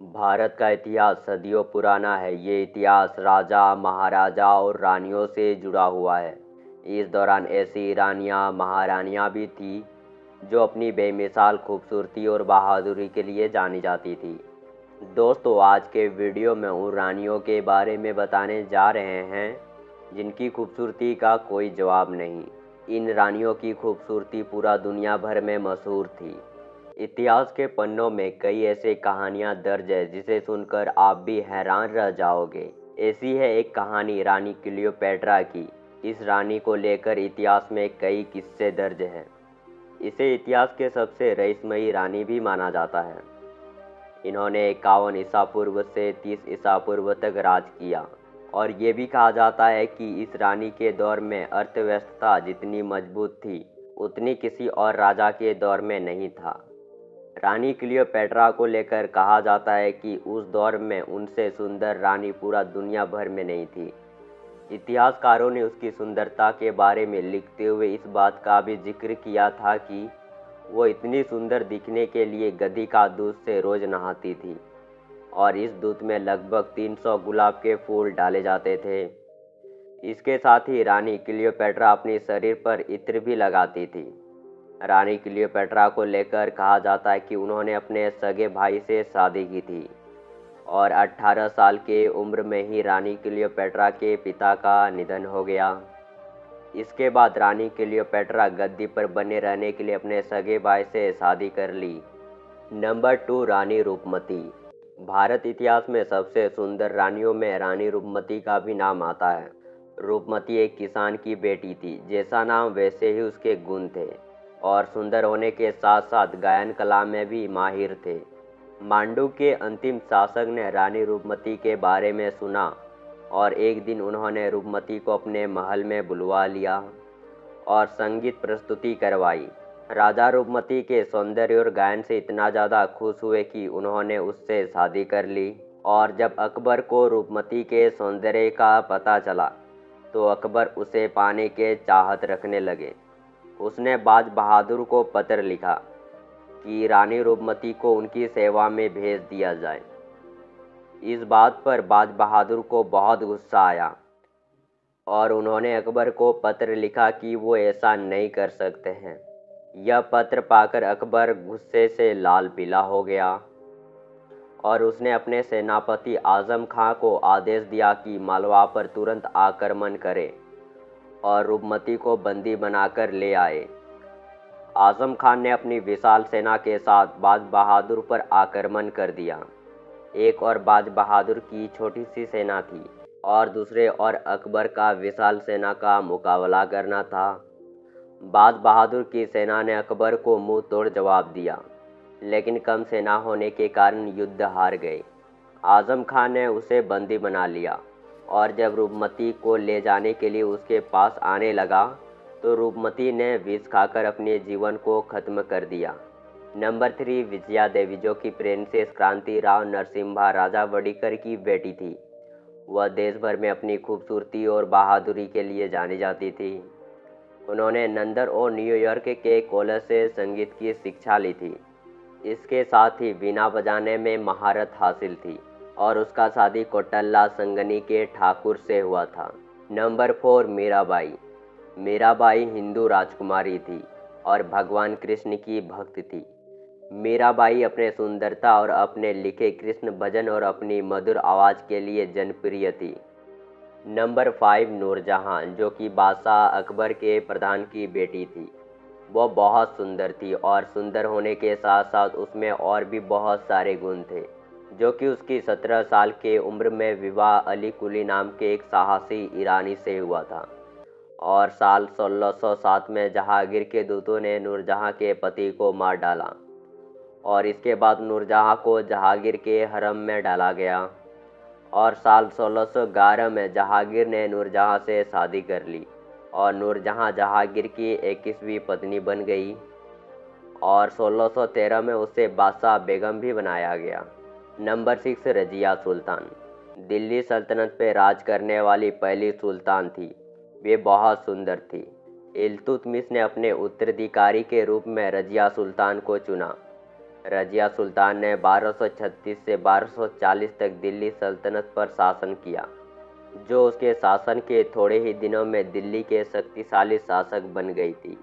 भारत का इतिहास सदियों पुराना है। ये इतिहास राजा, महाराजा और रानियों से जुड़ा हुआ है। इस दौरान ऐसी रानियां, महारानियां भी थीं जो अपनी बेमिसाल खूबसूरती और बहादुरी के लिए जानी जाती थी। दोस्तों, आज के वीडियो में उन रानियों के बारे में बताने जा रहे हैं जिनकी खूबसूरती का कोई जवाब नहीं। इन रानियों की खूबसूरती पूरा दुनिया भर में मशहूर थी। इतिहास के पन्नों में कई ऐसी कहानियां दर्ज है जिसे सुनकर आप भी हैरान रह जाओगे। ऐसी है एक कहानी रानी क्लियोपेट्रा की। इस रानी को लेकर इतिहास में कई किस्से दर्ज हैं। इसे इतिहास के सबसे रहस्यमयी रानी भी माना जाता है। इन्होंने 51 ईसा पूर्व से 30 ईसा पूर्व तक राज किया और ये भी कहा जाता है कि इस रानी के दौर में अर्थव्यवस्था जितनी मजबूत थी उतनी किसी और राजा के दौर में नहीं था। रानी क्लियोपेट्रा को लेकर कहा जाता है कि उस दौर में उनसे सुंदर रानी पूरा दुनिया भर में नहीं थी। इतिहासकारों ने उसकी सुंदरता के बारे में लिखते हुए इस बात का भी जिक्र किया था कि वो इतनी सुंदर दिखने के लिए गधी का दूध से रोज नहाती थी और इस दूध में लगभग 300 गुलाब के फूल डाले जाते थे। इसके साथ ही रानी क्लियोपेट्रा अपने शरीर पर इत्र भी लगाती थी। रानी क्लियोपेट्रा को लेकर कहा जाता है कि उन्होंने अपने सगे भाई से शादी की थी और 18 साल के उम्र में ही रानी क्लियोपेट्रा के पिता का निधन हो गया। इसके बाद रानी क्लियोपेट्रा गद्दी पर बने रहने के लिए अपने सगे भाई से शादी कर ली। नंबर 2, रानी रूपमती। भारत इतिहास में सबसे सुंदर रानियों में रानी रूपमती का भी नाम आता है। रूपमती एक किसान की बेटी थी। जैसा नाम वैसे ही उसके गुण थे और सुंदर होने के साथ साथ गायन कला में भी माहिर थे। मांडू के अंतिम शासक ने रानी रूपमती के बारे में सुना और एक दिन उन्होंने रूपमती को अपने महल में बुलवा लिया और संगीत प्रस्तुति करवाई। राजा रूपमती के सौंदर्य और गायन से इतना ज़्यादा खुश हुए कि उन्होंने उससे शादी कर ली। और जब अकबर को रूपमती के सौंदर्य का पता चला तो अकबर उसे पाने के चाहत रखने लगे। उसने बाज बहादुर को पत्र लिखा कि रानी रूपमती को उनकी सेवा में भेज दिया जाए। इस बात पर बाज बहादुर को बहुत गुस्सा आया और उन्होंने अकबर को पत्र लिखा कि वो ऐसा नहीं कर सकते हैं। यह पत्र पाकर अकबर गुस्से से लाल पीला हो गया और उसने अपने सेनापति आजम खां को आदेश दिया कि मालवा पर तुरंत आक्रमण करे और रूपमती को बंदी बनाकर ले आए। आजम खान ने अपनी विशाल सेना के साथ बाज बहादुर पर आक्रमण कर दिया। एक और बाज बहादुर की छोटी सी सेना थी और दूसरे और अकबर का विशाल सेना का मुकाबला करना था। बाज बहादुर की सेना ने अकबर को मुंह तोड़ जवाब दिया, लेकिन कम सेना होने के कारण युद्ध हार गए। आजम खान ने उसे बंदी बना लिया और जब रूपमती को ले जाने के लिए उसके पास आने लगा तो रूपमती ने विष खाकर अपने जीवन को खत्म कर दिया। नंबर 3, विजया देवी, जो कि प्रिंसेस क्रांतिराव नरसिम्हा राजा वडिकर की बेटी थी। वह देश भर में अपनी खूबसूरती और बहादुरी के लिए जानी जाती थी। उन्होंने लंदन और न्यूयॉर्क के कॉलेज से संगीत की शिक्षा ली थी। इसके साथ ही वीणा बजाने में महारत हासिल थी और उसका शादी कौटल्ला संगनी के ठाकुर से हुआ था। नंबर 4, मीराबाई। मीराबाई हिंदू राजकुमारी थी और भगवान कृष्ण की भक्त थी। मीराबाई अपने सुंदरता और अपने लिखे कृष्ण भजन और अपनी मधुर आवाज़ के लिए जनप्रिय थी। नंबर 5, नूरजहां, जो कि बादशाह अकबर के प्रधान की बेटी थी। वह बहुत सुंदर थी और सुंदर होने के साथ साथ उसमें और भी बहुत सारे गुण थे, जो कि उसकी 17 साल के उम्र में विवाह अली कुली नाम के एक साहसी ईरानी से हुआ था और साल 1607 में जहांगीर के दूतों ने नूरजहां के पति को मार डाला और इसके बाद नूरजहां को जहांगीर के हरम में डाला गया और साल 1611 में जहांगीर ने नूरजहां से शादी कर ली और नूरजहां जहांगीर की 21वीं पत्नी बन गई और 1613 में उसे बादशाह बेगम भी बनाया गया। नंबर 6, रजिया सुल्तान, दिल्ली सल्तनत पर राज करने वाली पहली सुल्तान थी। वे बहुत सुंदर थी। इल्तुतमिश ने अपने उत्तराधिकारी के रूप में रजिया सुल्तान को चुना। रजिया सुल्तान ने 1236 से 1240 तक दिल्ली सल्तनत पर शासन किया, जो उसके शासन के थोड़े ही दिनों में दिल्ली के शक्तिशाली शासक बन गई थी।